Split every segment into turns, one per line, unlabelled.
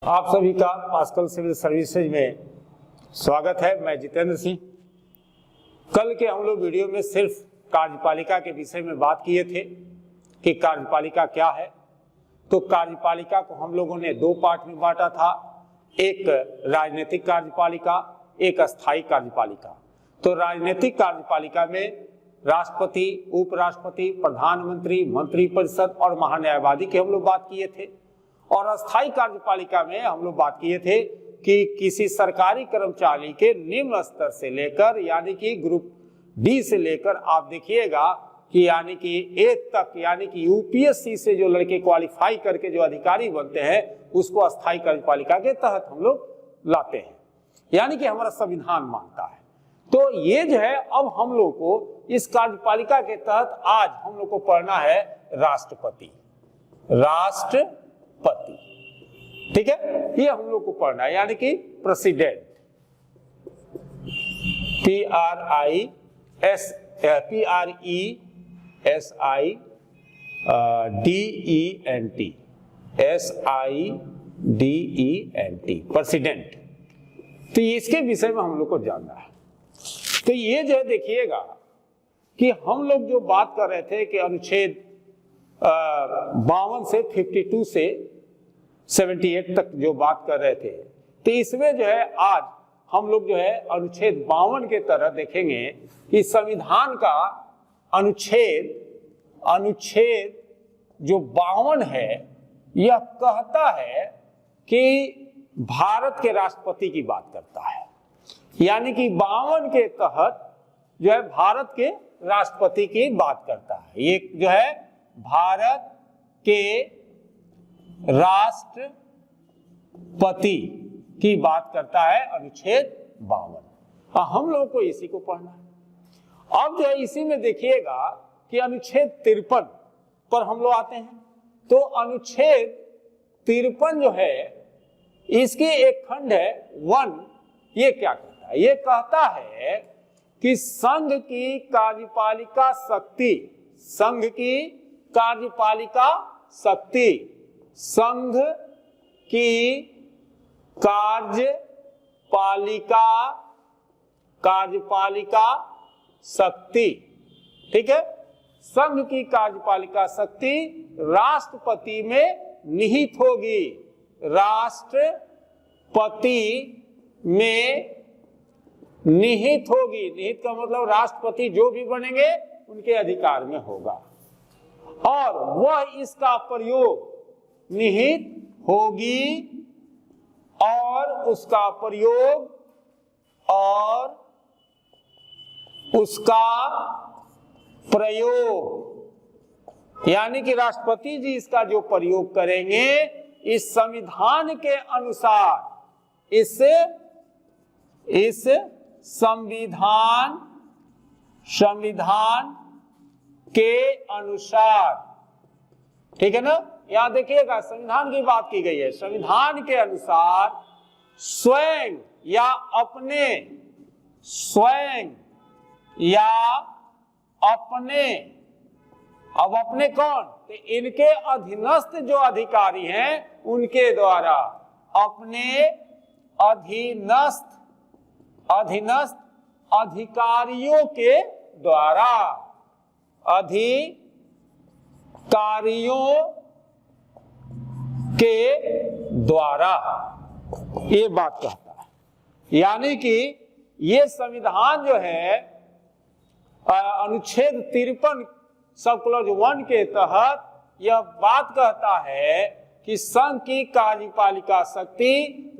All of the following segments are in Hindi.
आप सभी का पास्कल सिविल सर्विसेज में स्वागत है। मैं जितेंद्र सिंह। कल के हम लोग वीडियो में सिर्फ कार्यपालिका के विषय में बात किए थे कि कार्यपालिका क्या है। तो कार्यपालिका को हम लोगों ने दो पार्ट में बांटा था, एक राजनीतिक कार्यपालिका, एक अस्थायी कार्यपालिका। तो राजनीतिक कार्यपालिका में राष्ट्रपति, उपराष्ट्रपति, प्रधानमंत्री, मंत्रिपरिषद और महान्यायवादी की हम लोग बात किए थे। और अस्थायी कार्यपालिका में हम लोग बात किए थे कि किसी सरकारी कर्मचारी के निम्न स्तर से लेकर यानी कि ग्रुप डी से लेकर आप देखिएगा कि यानी कि ए तक यानी कि यूपीएससी से जो लड़के क्वालिफाई करके जो अधिकारी बनते हैं उसको अस्थायी कार्यपालिका के तहत हम लोग लाते हैं, यानी कि हमारा संविधान मानता है। तो ये जो है अब हम लोग को इस कार्यपालिका के तहत आज हम लोग को पढ़ना है राष्ट्रपति। ठीक है, ये हम लोग को पढ़ना है, यानी कि प्रेसिडेंट, PRESIDENT, प्रेसिडेंट। तो इसके विषय में हम लोग को जानना है। तो ये जो है देखिएगा कि हम लोग जो बात कर रहे थे कि अनुच्छेद 52 से 52 से 78 तक जो बात कर रहे थे, तो इसमें जो है आज हम लोग जो है अनुच्छेद 52 के तरह देखेंगे कि संविधान का अनुच्छेद जो 52 है यह कहता है कि भारत के राष्ट्रपति की बात करता है, यानी कि 52 के तहत जो है भारत के राष्ट्रपति की बात करता है। ये जो है भारत के राष्ट्रपति की बात करता है अनुच्छेद 52। हम लोगों को इसी को पढ़ना है। अब जो है इसी में देखिएगा कि अनुच्छेद 53 पर हम लोग आते हैं। तो अनुच्छेद 53 जो है इसकी एक खंड है 1। ये क्या कहता है? ये कहता है कि संघ की कार्यपालिका शक्ति, संघ की कार्यपालिका शक्ति, संघ की कार्यपालिका शक्ति, ठीक है, संघ की कार्यपालिका शक्ति राष्ट्रपति में निहित होगी। राष्ट्रपति में निहित होगी। निहित का मतलब राष्ट्रपति जो भी बनेंगे उनके अधिकार में होगा और वह इसका प्रयोग निहित होगी और उसका प्रयोग यानी कि राष्ट्रपति जी इसका जो प्रयोग करेंगे इस संविधान के अनुसार, इस संविधान के अनुसार, ठीक है ना। यहां देखिएगा संविधान की बात की गई है। संविधान के अनुसार स्वयं या अपने अब अपने कौन? तो इनके अधीनस्थ जो अधिकारी हैं उनके द्वारा, अपने अधीनस्थ अधिकारियों के द्वारा, अधिकारियों के द्वारा, ये बात कहता है। यानी कि ये संविधान जो है अनुच्छेद 53 सब क्लॉज 1 के तहत यह बात कहता है कि संघ की कार्यपालिका शक्ति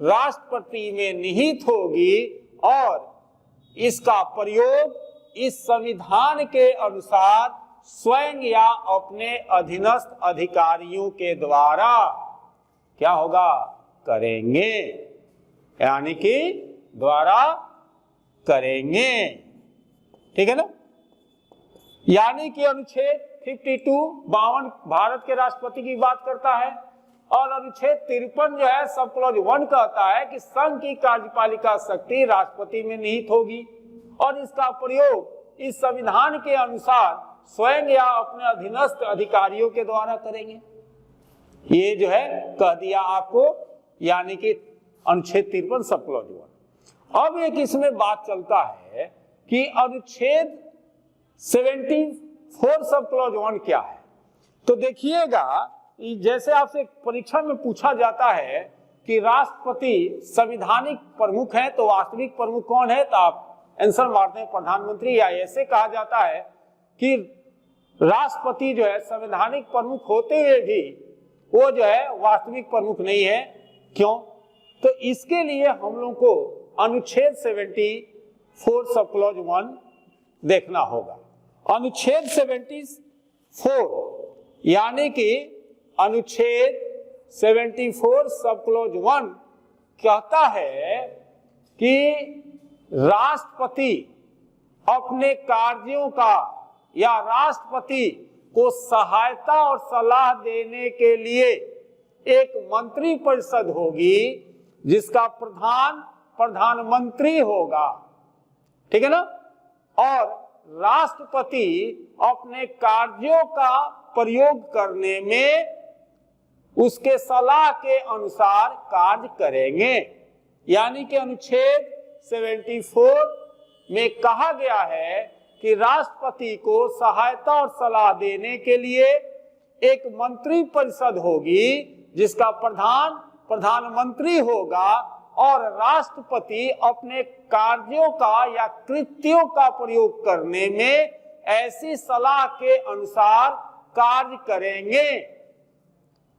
राष्ट्रपति में निहित होगी और इसका प्रयोग इस संविधान के अनुसार स्वयं या अपने अधीनस्थ अधिकारियों के द्वारा क्या होगा? करेंगे, यानी कि द्वारा करेंगे, ठीक है ना। यानी कि अनुच्छेद 52 भारत के राष्ट्रपति की बात करता है और अनुच्छेद 53 जो है सब क्लॉज 1 कहता है कि संघ की कार्यपालिका शक्ति राष्ट्रपति में निहित होगी और इसका प्रयोग इस संविधान के अनुसार स्वयं या अपने अधीनस्थ अधिकारियों के द्वारा करेंगे। ये जो है कह दिया आपको यानी कि अनुच्छेद 53 सब क्लॉज 1। अब एक इसमें बात चलता है कि अनुच्छेद 74 सब क्लॉज 1 क्या है। तो देखिएगा, जैसे आपसे परीक्षा में पूछा जाता है कि राष्ट्रपति संविधानिक प्रमुख है, तो वास्तविक प्रमुख कौन है, तो आप आंसर मारते हैं प्रधानमंत्री। या ऐसे कहा जाता है कि राष्ट्रपति जो है संवैधानिक प्रमुख होते हुए भी वो जो है वास्तविक प्रमुख नहीं है। क्यों? तो इसके लिए हम लोग को अनुच्छेद 74 सब क्लॉज 1 देखना होगा। अनुच्छेद 74 यानी कि अनुच्छेद 74 सब क्लॉज 1 कहता है कि राष्ट्रपति अपने कार्यों का या राष्ट्रपति को सहायता और सलाह देने के लिए एक मंत्री परिषद होगी जिसका प्रधान प्रधानमंत्री होगा, ठीक है ना। और राष्ट्रपति अपने कार्यों का प्रयोग करने में उसके सलाह के अनुसार कार्य करेंगे। यानी कि अनुच्छेद 74 में कहा गया है कि राष्ट्रपति को सहायता और सलाह देने के लिए एक मंत्री परिषद होगी जिसका प्रधान प्रधानमंत्री होगा और राष्ट्रपति अपने कार्यों का या कृत्यों का प्रयोग करने में ऐसी सलाह के अनुसार कार्य करेंगे,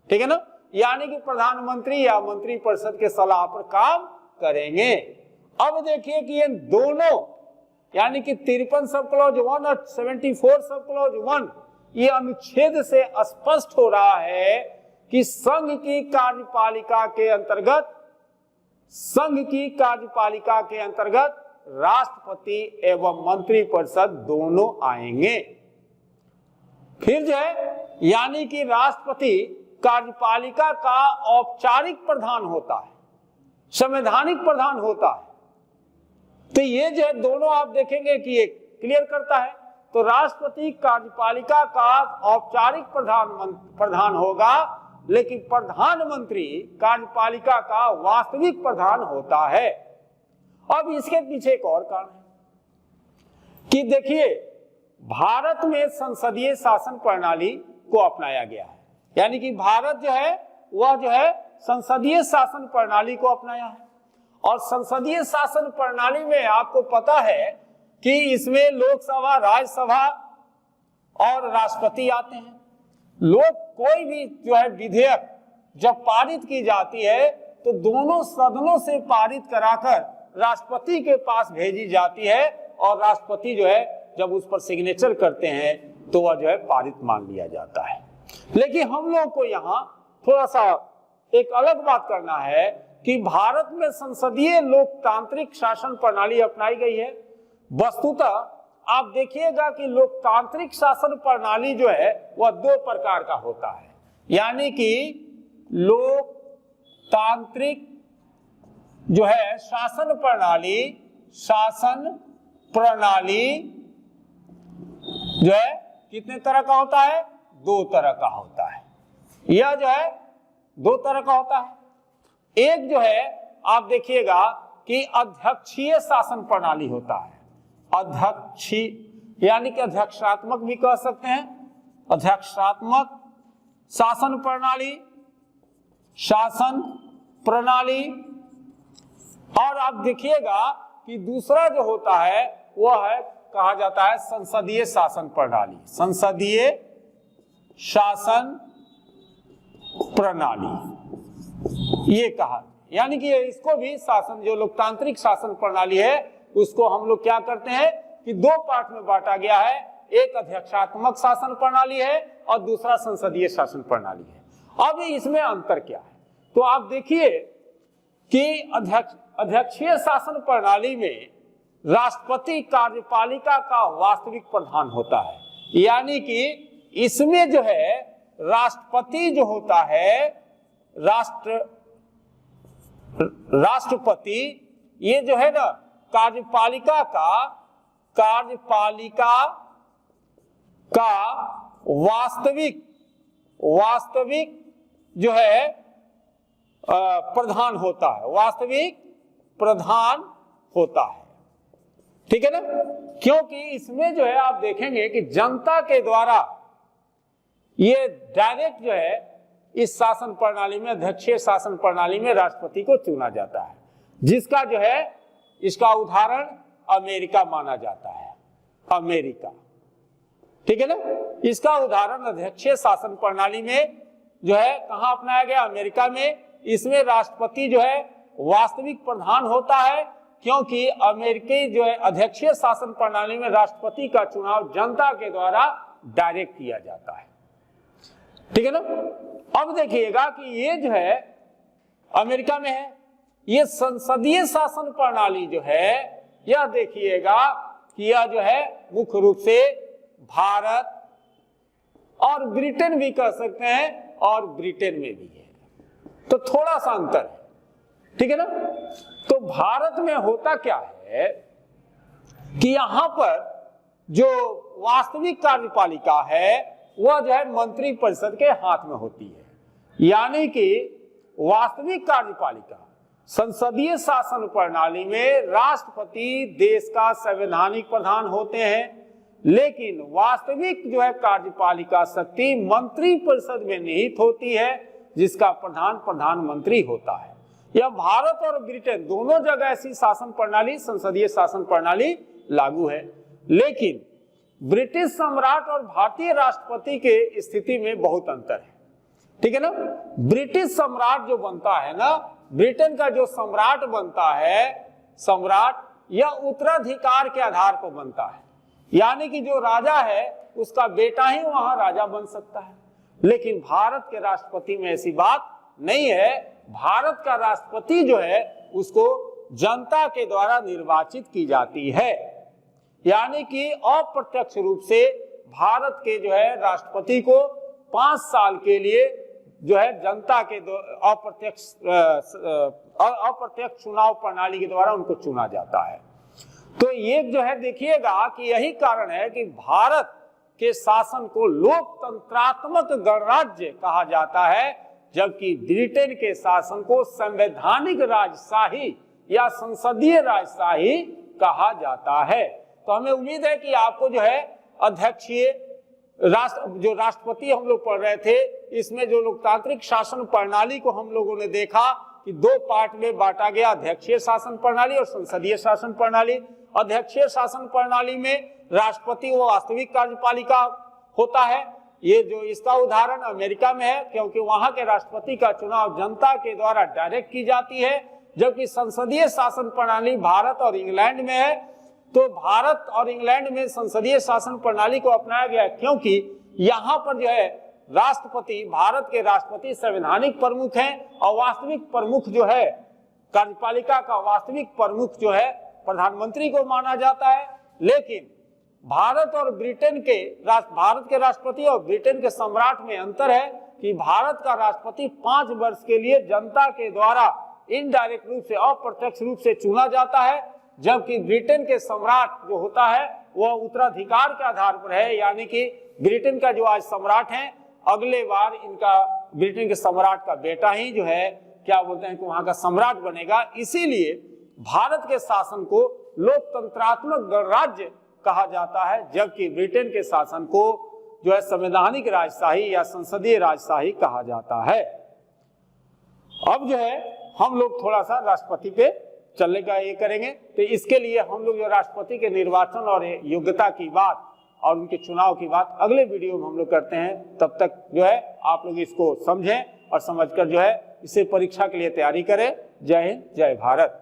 ठीक है ना। यानी कि प्रधानमंत्री या मंत्री परिषद के सलाह पर काम करेंगे। अब देखिए कि ये दोनों यानी कि 53 सब क्लॉज 1 और 74 सब क्लॉज 1 ये अनुच्छेद से स्पष्ट हो रहा है कि संघ की कार्यपालिका के अंतर्गत राष्ट्रपति एवं मंत्री परिषद दोनों आएंगे। फिर जो है यानी कि राष्ट्रपति कार्यपालिका का औपचारिक प्रधान होता है, संवैधानिक प्रधान होता है। तो ये जो है दोनों आप देखेंगे कि ये क्लियर करता है। तो राष्ट्रपति कार्यपालिका का औपचारिक प्रधान होगा, लेकिन प्रधानमंत्री कार्यपालिका का वास्तविक प्रधान होता है। अब इसके पीछे एक और कारण है कि देखिए भारत में संसदीय शासन प्रणाली को अपनाया गया है। यानी कि भारत जो है वह जो है संसदीय शासन प्रणाली को अपनाया है। और संसदीय शासन प्रणाली में आपको पता है कि इसमें लोकसभा, राज्यसभा और राष्ट्रपति आते हैं। कोई भी जो है विधेयक जब पारित की जाती है तो दोनों सदनों से पारित कराकर राष्ट्रपति के पास भेजी जाती है और राष्ट्रपति जो है जब उस पर सिग्नेचर करते हैं तो वह जो है पारित मान लिया जाता है। लेकिन हम लोग को यहाँ थोड़ा सा एक अलग बात करना है कि भारत में संसदीय लोकतांत्रिक शासन प्रणाली अपनाई गई है। वस्तुतः आप देखिएगा कि लोकतांत्रिक शासन प्रणाली जो है वह दो प्रकार का होता है। यानी कि लोकतांत्रिक जो है शासन प्रणाली जो है कितने तरह का होता है? दो तरह का होता है। यह जो है दो तरह का होता है। एक जो है आप देखिएगा कि अध्यक्षीय शासन प्रणाली होता है। अध्यक्षीय यानी कि अध्यक्षात्मक भी कह सकते हैं। अध्यक्षात्मक शासन प्रणाली। और आप देखिएगा कि दूसरा जो होता है वह है कहा जाता है संसदीय शासन प्रणाली। संसदीय शासन प्रणाली ये कहा, यानी कि इसको भी शासन जो लोकतांत्रिक शासन प्रणाली है उसको हम लोग क्या करते हैं कि दो पार्ट में बांटा गया है। एक अध्यक्षात्मक शासन प्रणाली है और दूसरा संसदीय शासन प्रणाली है। अब इसमें अंतर क्या है? तो आप देखिए कि अध्यक्षीय शासन प्रणाली में राष्ट्रपति कार्यपालिका का वास्तविक प्रधान होता है। यानी कि इसमें जो है राष्ट्रपति जो होता है राष्ट्रपति ये जो है ना कार्यपालिका का वास्तविक जो है प्रधान होता है, वास्तविक प्रधान होता है, ठीक है ना। क्योंकि इसमें जो है आप देखेंगे कि जनता के द्वारा ये डायरेक्ट जो है इस शासन प्रणाली में, अध्यक्षीय शासन प्रणाली में राष्ट्रपति को चुना जाता है, जिसका जो है इसका उदाहरण अमेरिका माना जाता है, अमेरिका, ठीक है ना। इसका उदाहरण अध्यक्षीय शासन प्रणाली में जो है कहां अपनाया गया, अमेरिका में। इसमें राष्ट्रपति जो है वास्तविक प्रधान होता है, क्योंकि अमेरिकी जो है अध्यक्षीय शासन प्रणाली में राष्ट्रपति का चुनाव जनता के द्वारा डायरेक्ट किया जाता है, ठीक है ना। अब देखिएगा कि ये जो है अमेरिका में है, ये संसदीय शासन प्रणाली जो है, यह देखिएगा कि यह जो है मुख्य रूप से भारत और ब्रिटेन भी कह सकते हैं, और ब्रिटेन में भी है, तो थोड़ा सा अंतर है, ठीक है ना। तो भारत में होता क्या है कि यहां पर जो वास्तविक कार्यपालिका है वह जो है मंत्री परिषद के हाथ में होती है, यानी कि वास्तविक कार्यपालिका संसदीय शासन प्रणाली में राष्ट्रपति देश का संवैधानिक प्रधान होते हैं, लेकिन वास्तविक जो है कार्यपालिका शक्ति मंत्री परिषद में निहित होती है, जिसका प्रधान प्रधानमंत्री होता है। यह भारत और ब्रिटेन दोनों जगह ऐसी शासन प्रणाली, संसदीय शासन प्रणाली लागू है, लेकिन ब्रिटिश सम्राट और भारतीय राष्ट्रपति के स्थिति में बहुत अंतर है, ठीक है ना। ब्रिटिश सम्राट जो बनता है ना, ब्रिटेन का जो सम्राट बनता है, सम्राट यह उत्तराधिकार के आधार पर बनता है, यानी कि जो राजा है उसका बेटा ही वहां राजा बन सकता है। लेकिन भारत के राष्ट्रपति में ऐसी बात नहीं है। भारत का राष्ट्रपति जो है उसको जनता के द्वारा निर्वाचित की जाती है, यानी कि अप्रत्यक्ष रूप से भारत के जो है राष्ट्रपति को 5 साल के लिए जो है जनता के अप्रत्यक्ष चुनाव प्रणाली के द्वारा उनको चुना जाता है। तो ये जो है देखिएगा कि यही कारण है कि भारत के शासन को लोकतंत्रात्मक गणराज्य कहा जाता है, जबकि ब्रिटेन के शासन को संवैधानिक राजशाही या संसदीय राजशाही कहा जाता है। तो हमें उम्मीद है कि आपको जो है अध्यक्षीय जो राष्ट्रपति हम लोग पढ़ रहे थे, इसमें जो लोकतांत्रिक शासन प्रणाली को हम लोगों ने देखा कि 2 पार्ट में बांटा गया, अध्यक्षीय शासन प्रणाली और संसदीय शासन प्रणाली। अध्यक्षीय शासन प्रणाली में राष्ट्रपति वो वास्तविक कार्यपालिका होता है। ये जो इसका उदाहरण अमेरिका में है, क्योंकि वहां के राष्ट्रपति का चुनाव जनता के द्वारा डायरेक्ट की जाती है, जबकि संसदीय शासन प्रणाली भारत और इंग्लैंड में है। तो भारत और इंग्लैंड में संसदीय शासन प्रणाली को अपनाया गया, क्योंकि यहाँ पर जो है राष्ट्रपति, भारत के राष्ट्रपति संवैधानिक प्रमुख हैं और वास्तविक प्रमुख जो है कार्यपालिका का वास्तविक प्रमुख जो है प्रधानमंत्री को माना जाता है। लेकिन भारत और ब्रिटेन के भारत के राष्ट्रपति और ब्रिटेन के सम्राट में अंतर है कि भारत का राष्ट्रपति 5 वर्ष के लिए जनता के द्वारा इनडायरेक्ट रूप से, अप्रत्यक्ष रूप से चुना जाता है, जबकि ब्रिटेन के सम्राट जो होता है वह उत्तराधिकार के आधार पर है, यानी कि ब्रिटेन का जो आज सम्राट है अगले बार इनका ब्रिटेन के सम्राट का बेटा ही जो है क्या बोलते हैं कि वहां का सम्राट बनेगा। इसीलिए भारत के शासन को लोकतंत्रात्मक गणराज्य कहा जाता है, जबकि ब्रिटेन के शासन को जो है संवैधानिक राजशाही या संसदीय राजशाही कहा जाता है। अब जो है हम लोग थोड़ा सा राष्ट्रपति पे चलने का ये करेंगे। तो इसके लिए हम लोग जो राष्ट्रपति के निर्वाचन और योग्यता की बात और उनके चुनाव की बात अगले वीडियो में हम लोग करते हैं। तब तक जो है आप लोग इसको समझें और समझकर जो है इसे परीक्षा के लिए तैयारी करें। जय हिंद, जय भारत।